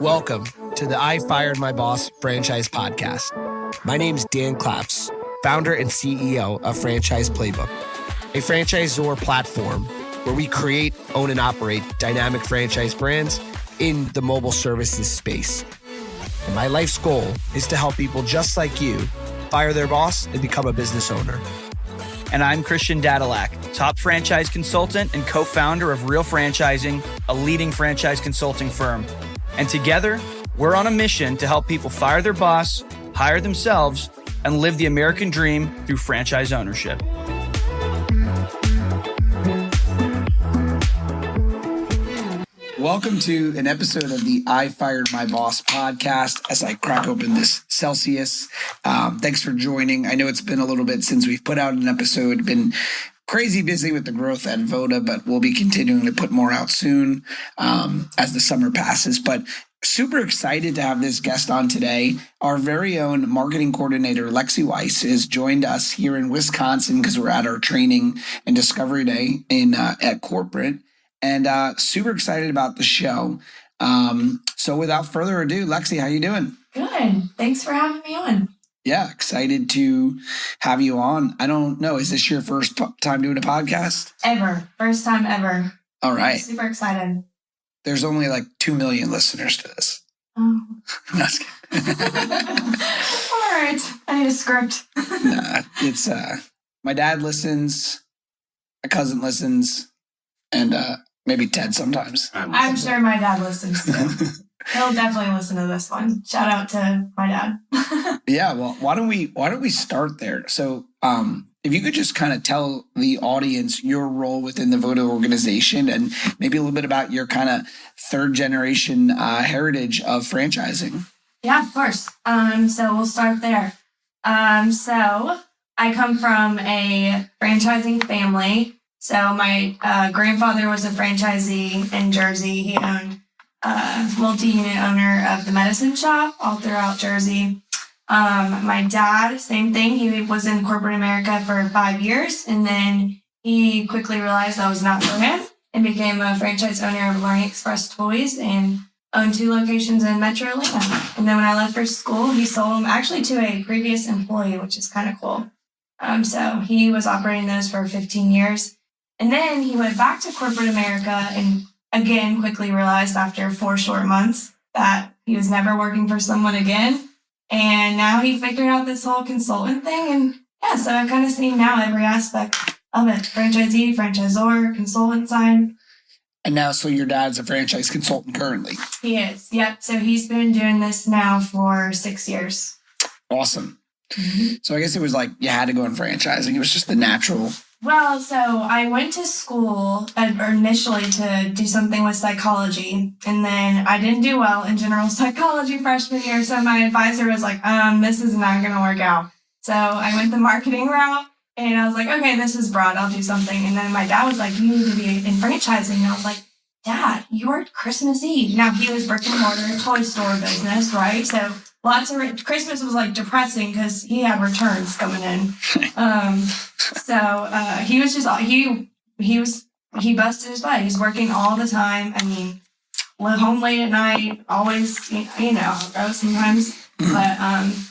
Welcome to the I Fired My Boss franchise podcast. My name's Dan Claps, founder and CEO of Franchise Playbook, a franchisor platform where we create, own, and operate dynamic franchise brands in the mobile services space. And my life's goal is to help people just like you fire their boss and become a business owner. And I'm Christian Dadulak, top franchise consultant and co-founder of Real Franchising, a leading franchise consulting firm. And together, we're on a mission to help people fire their boss, hire themselves, and live the American dream through franchise ownership. Welcome to an episode of the I Fired My Boss podcast as I crack open this Celsius. Thanks for joining. I know it's been a little bit since we've put out an episode. Been crazy busy with the growth at Voda, but we'll be continuing to put more out soon as the summer passes. But super excited to have this guest on today. Our very own marketing coordinator, Lexi Weiss, has joined us here in Wisconsin because we're at our training and discovery day at corporate. And super excited about the show. So without further ado, Lexi, how you doing? Good. Thanks for having me on. Yeah, excited to have you on. I don't know, is this your first time doing a podcast? Ever. First time ever. All right. I'm super excited. There's only like 2 million listeners to this. Oh. I'm just kidding. All right. I need a script. Nah, it's my dad listens, my cousin listens, and maybe Ted sometimes. I'm sure my dad listens too. He'll definitely listen to this one. Shout out to my dad. Yeah, well, why don't we start there? So, if you could just kind of tell the audience your role within the Voda organization and maybe a little bit about your kind of third generation heritage of franchising. Yeah, of course. So we'll start there. So I come from a franchising family. So my grandfather was a franchisee in Jersey. He owned multi-unit owner of the medicine shop all throughout Jersey. My dad, same thing. He was in corporate America for 5 years, and then he quickly realized that was not for him and became a franchise owner of Learning Express Toys and owned 2 locations in Metro Atlanta. And then when I left for school, he sold them actually to a previous employee, which is kind of cool. So he was operating those for 15 years. And then he went back to corporate America and again quickly realized after 4 short months that he was never working for someone again. And now he figured out this whole consultant thing. And yeah, so I've kind of seen now every aspect of it. Franchisee, franchisor, consultant side. And now, so your dad's a franchise consultant currently? He is, yep. So he's been doing this now for 6 years. Awesome. Mm-hmm. So I guess it was like you had to go in franchising. It was just the natural. Well, so I went to school initially to do something with psychology, and then I didn't do well in general psychology freshman year, so my advisor was like, this is not going to work out. So I went the marketing route, and I was like, okay, this is broad, I'll do something. And then my dad was like, you need to be in franchising. And I was like, Dad, you worked Christmas Eve. Now, he was brick and mortar toy store business, right? So lots of Christmas was like depressing because he had returns coming in. He was just he busted his butt. He's working all the time. I mean, home late at night, always, you know how it goes sometimes. But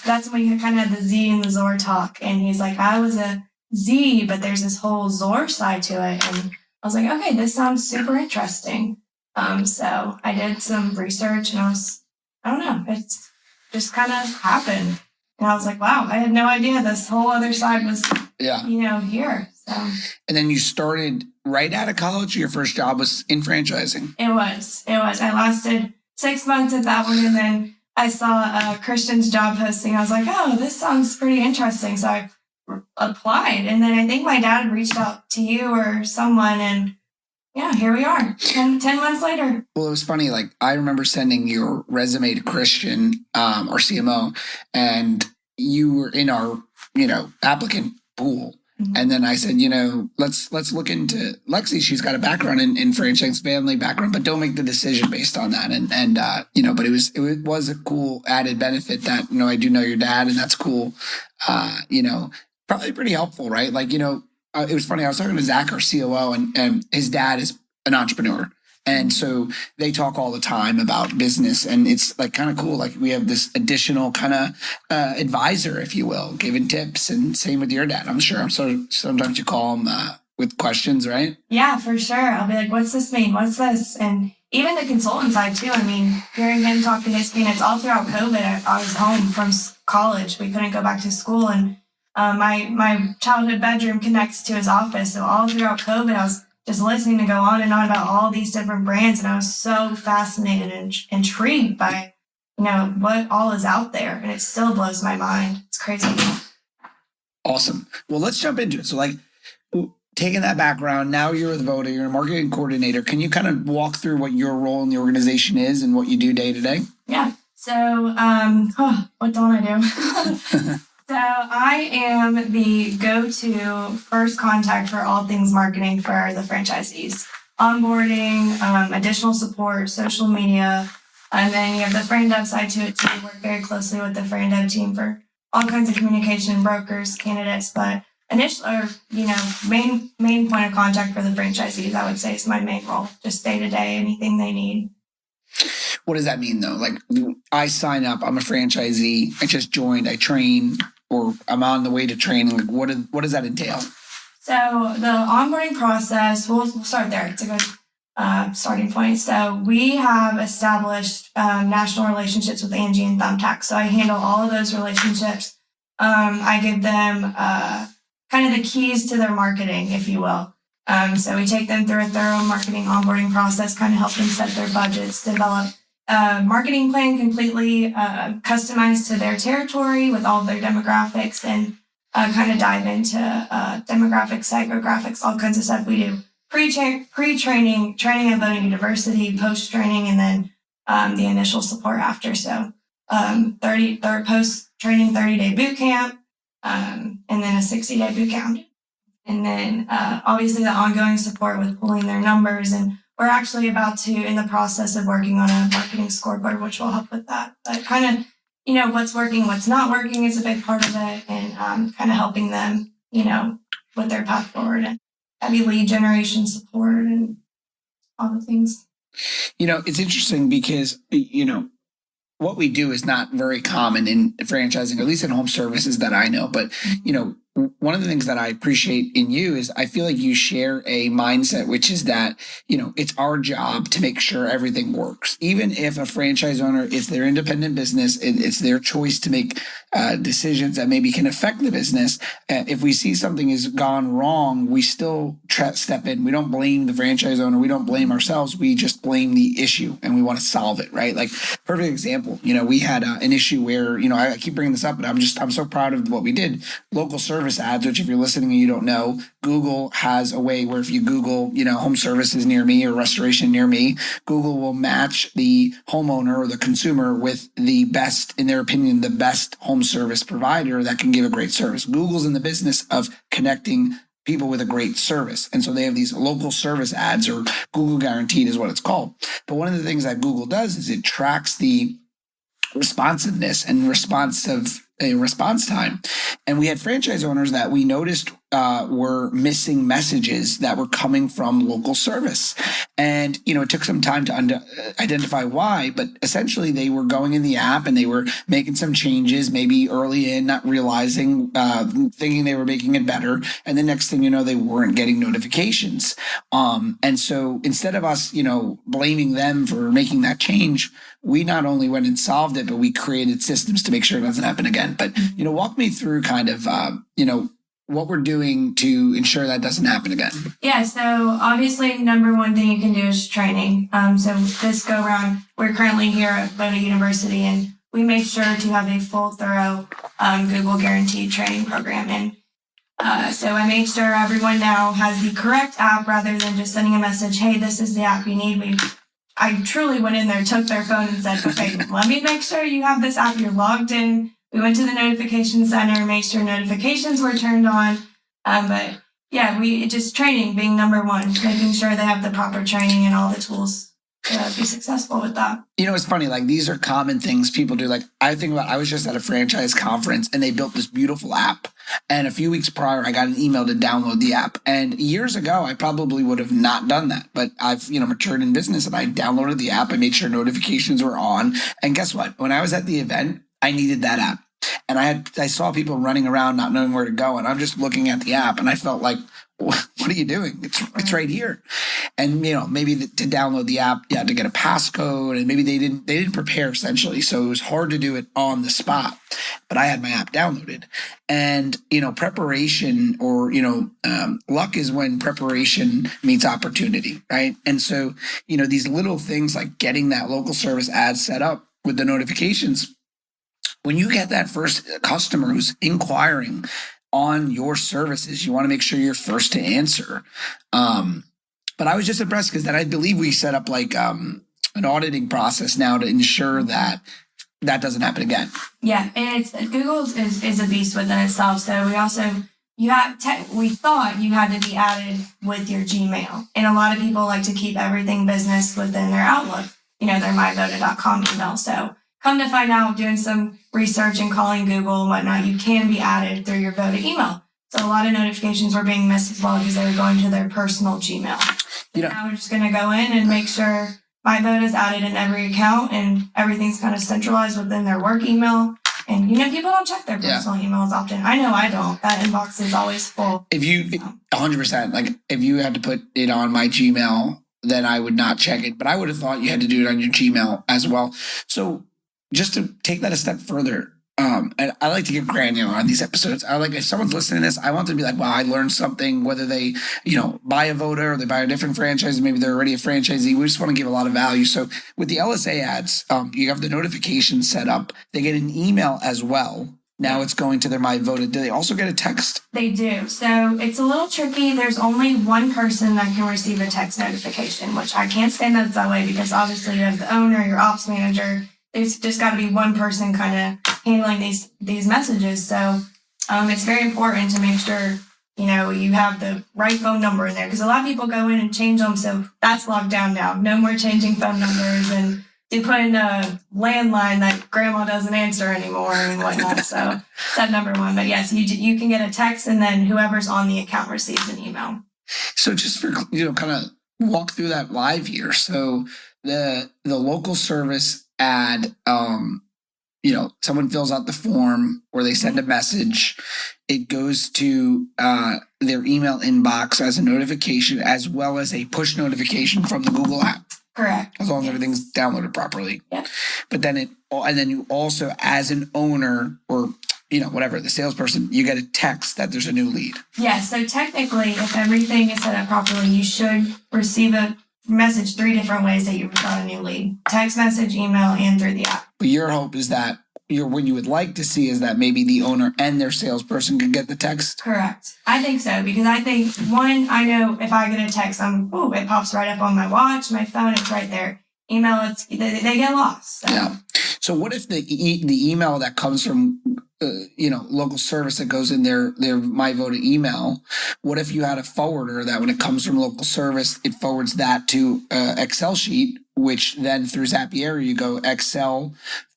that's when we kind of had the Z and the Zor talk. And he's like, I was a Z, but there's this whole Zor side to it. And I was like, okay, this sounds super interesting. So I did some research and I don't know, it's just kind of happened. And I was like, wow, I had no idea this whole other side was, here. So. And then you started right out of college. Your first job was in franchising. It was. I lasted 6 months at that one. And then I saw Christian's job posting. I was like, oh, this sounds pretty interesting. So I applied. And then I think my dad reached out to you or someone. And yeah, here we are 10 months later. Well, it was funny. Like, I remember sending your resume to Christian, our CMO, and you were in our, applicant pool. Mm-hmm. And then I said, let's look into Lexi. She's got a background in franchise family background, but don't make the decision based on that. But it was a cool added benefit that, I do know your dad, and that's cool. Probably pretty helpful, right? Like, it was funny. I was talking to Zach, our COO, and his dad is an entrepreneur. And so they talk all the time about business, and it's like kind of cool. Like we have this additional kind of advisor, if you will, giving tips, and same with your dad. I'm sure. So sometimes you call him with questions, right? Yeah, for sure. I'll be like, what's this mean? What's this? And even the consultant side too. I mean, hearing him talk to his peanuts all throughout COVID, I was home from college. We couldn't go back to school, and my childhood bedroom connects to his office. So all throughout COVID, I was just listening to go on and on about all these different brands, and I was so fascinated and intrigued by, what all is out there, and it still blows my mind. It's crazy. Awesome. Well, let's jump into it. So, like, taking that background, now you're with Voda, you're a marketing coordinator. Can you kind of walk through what your role in the organization is and what you do day to day? Yeah. So, what don't I do? So I am the go-to first contact for all things marketing for the franchisees. Onboarding, additional support, social media, and then you have the Fran Dev side to it too. We work very closely with the Fran Dev team for all kinds of communication, brokers, candidates, but main point of contact for the franchisees, I would say, is my main role, just day to day, anything they need. What does that mean though? Like I sign up, I'm a franchisee, I just joined, I train, or I'm on the way to training. Like what does that entail? So the onboarding process, we'll start there. It's a good starting point. So we have established national relationships with Angie and Thumbtack. So I handle all of those relationships. I give them kind of the keys to their marketing, if you will. So we take them through a thorough marketing onboarding process, kind of help them set their budgets, develop a marketing plan completely customized to their territory with all of their demographics, and kind of dive into demographics, psychographics, all kinds of stuff. We do pre-training, training and voting diversity, post-training, and then the initial support after. So post-training 30-day boot camp, and then a 60-day boot camp. And then obviously the ongoing support with pulling their numbers. And we're actually in the process of working on a marketing scoreboard, which will help with that. But kind of, what's working, what's not working is a big part of it. And kind of helping them, with their path forward, and heavy lead generation support and all the things. It's interesting because, what we do is not very common in franchising, at least in home services that I know. But, one of the things that I appreciate in you is I feel like you share a mindset, which is that, it's our job to make sure everything works. Even if a franchise owner, it's their independent business, it's their choice to make decisions that maybe can affect the business. If we see something has gone wrong, we still step in. We don't blame the franchise owner. We don't blame ourselves. We just blame the issue and we want to solve it, right? Like, perfect example, we had an issue where, I keep bringing this up, but I'm so proud of what we did. Local service ads, which if you're listening and you don't know, Google has a way where if you Google, home services near me or restoration near me, Google will match the homeowner or the consumer with the best, in their opinion, the best home service provider that can give a great service. Google's in the business of connecting people with a great service. And so they have these local service ads, or Google Guaranteed is what it's called. But one of the things that Google does is it tracks the responsiveness and response time. And we had franchise owners that we noticed were missing messages that were coming from local service. And, it took some time to identify why, but essentially they were going in the app and they were making some changes, maybe early in, not realizing, thinking they were making it better. And the next thing you know, they weren't getting notifications. And so instead of us, blaming them for making that change, we not only went and solved it, but we created systems to make sure it doesn't happen again. But, walk me through kind of, what we're doing to ensure that doesn't happen again. Yeah, so obviously number one thing you can do is training. So this go around, we're currently here at Voda University, and we made sure to have a full, thorough Google guaranteed training program. And so I made sure everyone now has the correct app rather than just sending a message, hey, this is the app you need. I truly went in there, took their phone and said, okay, let me make sure you have this app, you're logged in. We went to the notification center, made sure notifications were turned on. But yeah, just training being number one, making sure they have the proper training and all the tools. to be successful with that. It's funny, like these are common things people do. Like I was just at a franchise conference and they built this beautiful app. And a few weeks prior, I got an email to download the app. And years ago, I probably would have not done that. But I've, matured in business and I downloaded the app. I made sure notifications were on. And guess what? When I was at the event, I needed that app. And I saw people running around not knowing where to go. And I'm just looking at the app and I felt like, what are you doing? It's right here. And, maybe to download the app, you had to get a passcode and maybe they didn't prepare essentially. So it was hard to do it on the spot, but I had my app downloaded and, preparation or, luck is when preparation meets opportunity. Right. And so, these little things like getting that local service ad set up with the notifications, when you get that first customer who's inquiring on your services, you want to make sure you're first to answer. But I was just impressed because then I believe we set up like an auditing process now to ensure that doesn't happen again. Yeah, and Google is a beast within itself. So we thought you had to be added with your Gmail, and a lot of people like to keep everything business within their Outlook, their myvoda.com email. So come to find out, doing some research and calling Google and whatnot, you can be added through your Voda email. So a lot of notifications were being missed as well because they were going to their personal Gmail. Now we're just going to go in and make sure my Voda is added in every account and everything's kind of centralized within their work email. And, people don't check their personal emails often. I know I don't. That inbox is always full. 100%, like if you had to put it on my Gmail, then I would not check it. But I would have thought you had to do it on your Gmail as well. So just to take that a step further, and I like to get granular on these episodes. I like if someone's listening to this, I want them to be like, wow, I learned something, whether they, buy a Voda or they buy a different franchise, maybe they're already a franchisee. We just want to give a lot of value. So with the LSA ads, you have the notifications set up. They get an email as well. Now it's going to their My Voda. Do they also get a text? They do. So it's a little tricky. There's only one person that can receive a text notification, which I can't stand that way because obviously you have the owner, your ops manager. There's just got to be one person kind of handling these messages. So it's very important to make sure, you have the right phone number in there because a lot of people go in and change them. So that's locked down now. No more changing phone numbers and you put in a landline that grandma doesn't answer anymore and whatnot. So that's number one. But yes, you can get a text and then whoever's on the account receives an email. So just for, kind of walk through that live here. So the local service ad, someone fills out the form or they send a message. It goes to their email inbox as a notification, as well as a push notification from the Google app. Correct. As long as everything's downloaded properly. Yeah. But then you also, as an owner or whatever, the salesperson, you get a text that there's a new lead. Yeah. So technically, if everything is set up properly, you should receive a message 3 different ways that you've got a new lead: text message, email, and through the app. But your hope is that what you would like to see is that maybe the owner and their salesperson could get the text. Correct. I think so because I think I know if I get a text, it pops right up on my watch, my phone, it's right there. Email, they get lost. So. Yeah. So what if the email that comes from local service that goes in their My Voda email? What if you had a forwarder that when it comes from local service, it forwards that to Excel sheet, which then through Zapier you go Excel,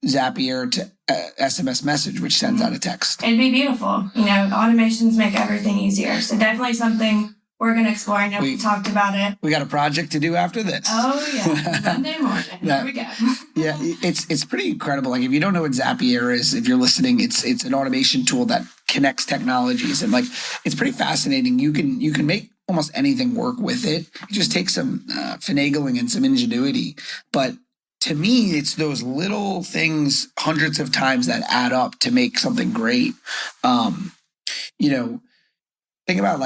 Zapier to SMS message, which sends out a text. It'd be beautiful. Automations make everything easier. So definitely something we're going to explore. I know we talked about it. We got a project to do after this. Oh, yeah. Monday morning. There we go. Yeah, it's pretty incredible. Like, if you don't know what Zapier is, if you're listening, it's an automation tool that connects technologies. And, it's pretty fascinating. You can make almost anything work with it. It just takes some finagling and some ingenuity. But to me, it's those little things hundreds of times that add up to make something great. Think about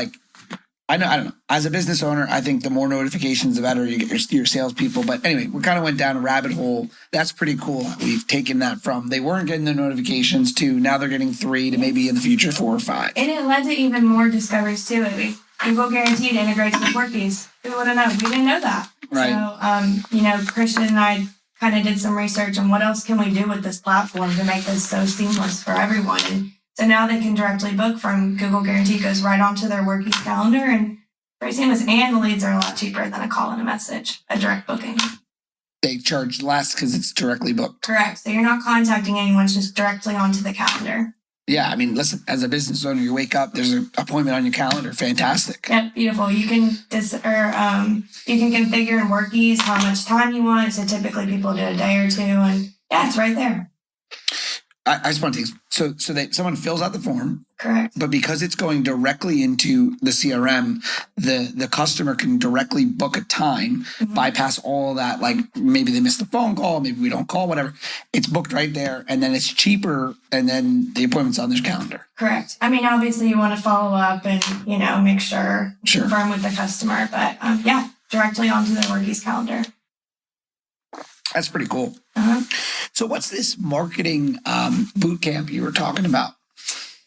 I don't know. As a business owner, I think the more notifications, the better you get your salespeople. But anyway, we kind of went down a rabbit hole. That's pretty cool. We've taken that from they weren't getting the notifications to now they're getting 3 to maybe in the future 4 or 5. And it led to even more discoveries too. Google Guaranteed integrates with Workies. Who would have known? We didn't know that. Right. So, Christian and I kind of did some research on what else can we do with this platform to make this so seamless for everyone. And so now they can directly book from Google Guaranteed, goes right onto their Workies calendar, and very seamless. And the leads are a lot cheaper than a call and a message, a direct booking. they charge less because it's directly booked. Correct. So you're not contacting anyone, it's just directly onto the calendar. Yeah, I mean, listen, as a business owner, you wake up, there's an appointment on your calendar. Fantastic. Yep, beautiful. You can you can configure in Workies how much time you want. So typically people do a day or two, and yeah, it's right there. I just want to take so that someone fills out the form. Correct. But because it's going directly into the CRM, the customer can directly book a time, bypass all that. Like maybe they missed the phone call, maybe we don't call, whatever. It's booked right there, and then it's cheaper, and then the appointment's on their calendar. Correct. I mean, obviously you want to follow up and make sure, confirm with the customer, but yeah, directly onto the Workies calendar. That's pretty cool. Uh-huh. So what's this marketing boot camp you were talking about?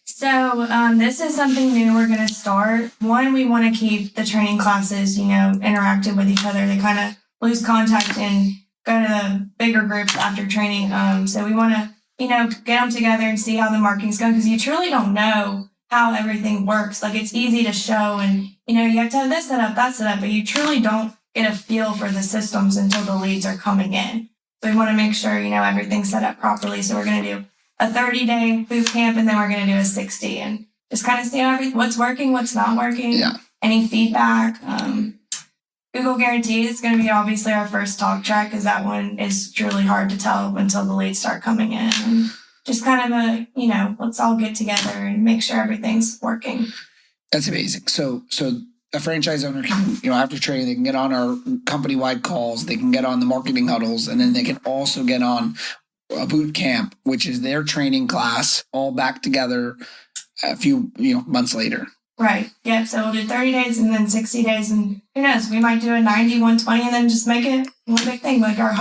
So this is something new we're going to start. One, we want to keep the training classes, interactive with each other. They kind of lose contact and go to the bigger groups after training. So we want to, get them together and see how the marketing's going, because you truly don't know how everything works. Like it's easy to show and, you have to have this set up, that set up, but you truly don't get a feel for the systems until the leads are coming in. So we want to make sure, everything's set up properly. So we're going to do a 30-day boot camp, and then we're going to do a 60 and just kind of see what's working, what's not working, any feedback. Google Guarantee is going to be obviously our first talk track, because that one is truly hard to tell until the leads start coming in. And just kind of let's all get together and make sure everything's working. That's amazing. So a franchise owner can, after training, they can get on our company-wide calls, they can get on the marketing huddles, and then they can also get on a boot camp, which is their training class, all back together a few months later. Right. Yeah. So we'll do 30 days and then 60 days, and who knows, we might do a 90, 120, and then just make it one big thing, like our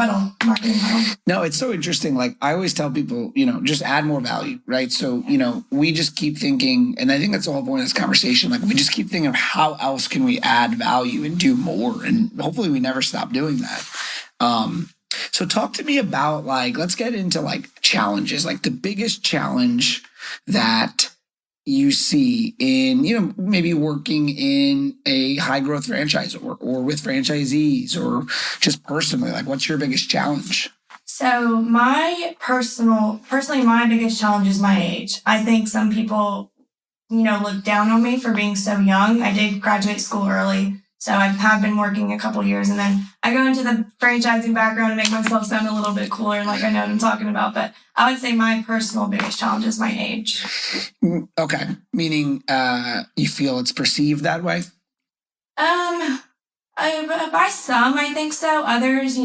marketing huddle. No, it's so interesting. Like I always tell people, just add more value, right? So, we just keep thinking, and I think that's the whole point of this conversation. Like we just keep thinking of how else can we add value and do more, and hopefully we never stop doing that. So talk to me about let's get into challenges, like the biggest challenge that you see in, maybe working in a high growth franchise or with franchisees or just personally, what's your biggest challenge? So personally, my biggest challenge is my age. I think some people, look down on me for being so young. I did graduate school early. So I have been working a couple years, and then I go into the franchising background and make myself sound a little bit cooler, like I know what I'm talking about. But I would say my personal biggest challenge is my age. Okay. Meaning you feel it's perceived that way? By some, I think so. Others,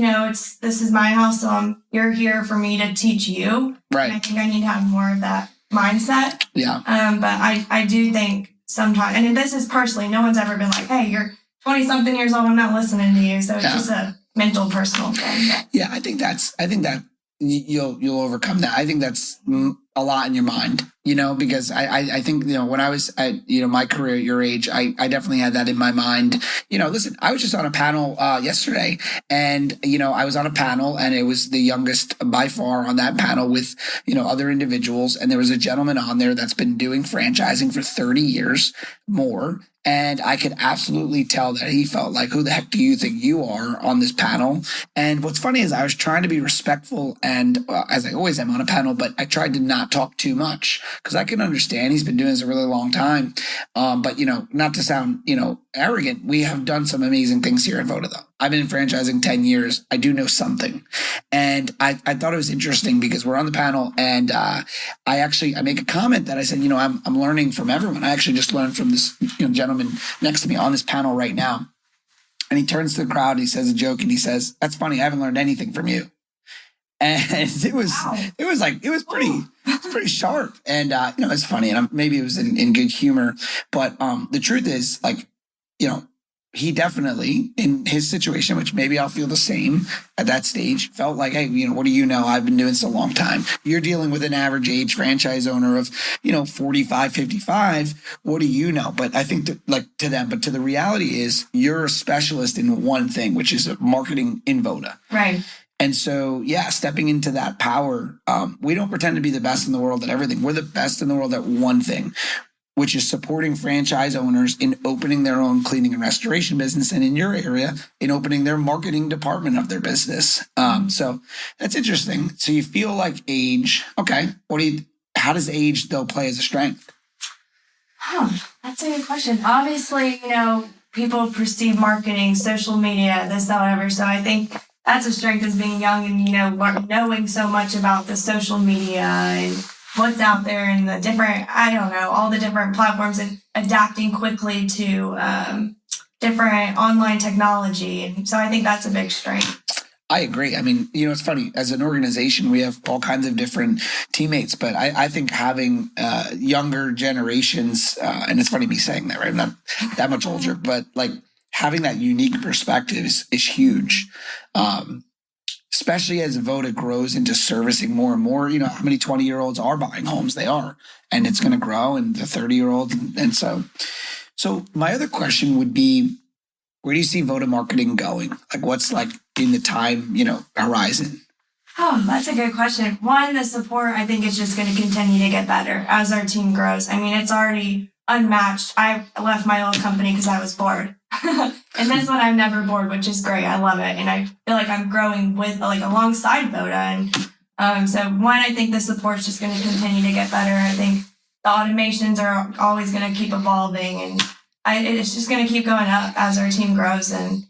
this is my house, so you're here for me to teach you. Right. And I think I need to have more of that mindset. Yeah. But I do think sometimes, and this is personally, no one's ever been like, hey, you're 20-something years old, I'm not listening to you. So it's just a mental, personal thing. But. Yeah, I think that you'll overcome that. I think that's a lot in your mind, because I think, when I was at, my career at your age, I definitely had that in my mind. Listen, I was just on a panel yesterday, and, I was on a panel, and it was the youngest by far on that panel with, other individuals. And there was a gentleman on there that's been doing franchising for 30 years more. And I could absolutely tell that he felt like, who the heck do you think you are on this panel? And what's funny is I was trying to be respectful, and as I always am on a panel, but I tried to not talk too much, because I can understand he's been doing this a really long time. But, not to sound, arrogant, we have done some amazing things here in Voda, though. I've been in franchising 10 years. I do know something. And I thought it was interesting because we're on the panel, and I make a comment that I said, I'm learning from everyone. I actually just learned from this gentleman next to me on this panel right now. And he turns to the crowd and he says a joke, and he says, "That's funny. I haven't learned anything from you." And it was pretty sharp. And, it's funny. And maybe it was in good humor. But the truth is, he definitely, in his situation, which maybe I'll feel the same at that stage, felt like, hey, what do you know? I've been doing this a long time. You're dealing with an average age franchise owner of, 45, 55. What do you know? But I think to them, but to the reality is you're a specialist in one thing, which is marketing in Voda. Right. And so, stepping into that power, we don't pretend to be the best in the world at everything. We're the best in the world at one thing. which is supporting franchise owners in opening their own cleaning and restoration business, and in your area, in opening their marketing department of their business. So that's interesting. So you feel like age, okay. How does age though play as a strength? That's a good question. Obviously, people perceive marketing, social media, this, that, whatever. So I think that's a strength as being young and, knowing so much about the social media and what's out there and the different, all the different platforms and adapting quickly to different online technology. And so I think that's a big strength. I agree. I mean, it's funny. As an organization, we have all kinds of different teammates, but I think having younger generations, and it's funny me saying that, right? I'm not that much older, but like having that unique perspective is huge. Especially as Voda grows into servicing more and more, how many 20-year-olds are buying homes? They are, and it's going to grow, and the 30-year-olds. And so my other question would be, where do you see Voda marketing going? Like what's like in the time, horizon? Oh, that's a good question. One, the support, I think, is just going to continue to get better as our team grows. I mean, it's already unmatched. I left my old company because I was bored. And this one, I'm never bored, which is great. I love it. And I feel like I'm growing alongside Voda. And so one, I think the support's just going to continue to get better. I think the automations are always going to keep evolving, and it's just going to keep going up as our team grows. And,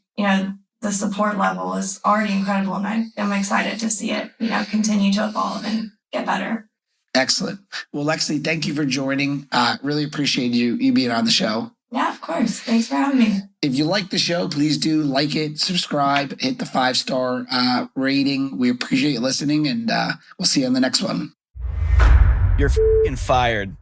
the support level is already incredible. And I'm excited to see it, continue to evolve and get better. Excellent. Well, Lexi, thank you for joining. Really appreciate you being on the show. Yeah, of course. Thanks for having me. If you like the show, please do like it, subscribe, hit the 5-star rating. We appreciate you listening, and we'll see you on the next one. You're f***ing fired.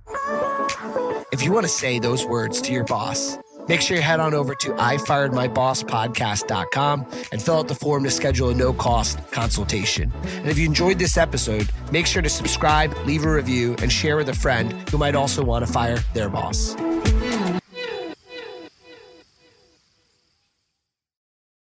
If you want to say those words to your boss, make sure you head on over to ifiredmybosspodcast.com and fill out the form to schedule a no-cost consultation. And if you enjoyed this episode, make sure to subscribe, leave a review, and share with a friend who might also want to fire their boss.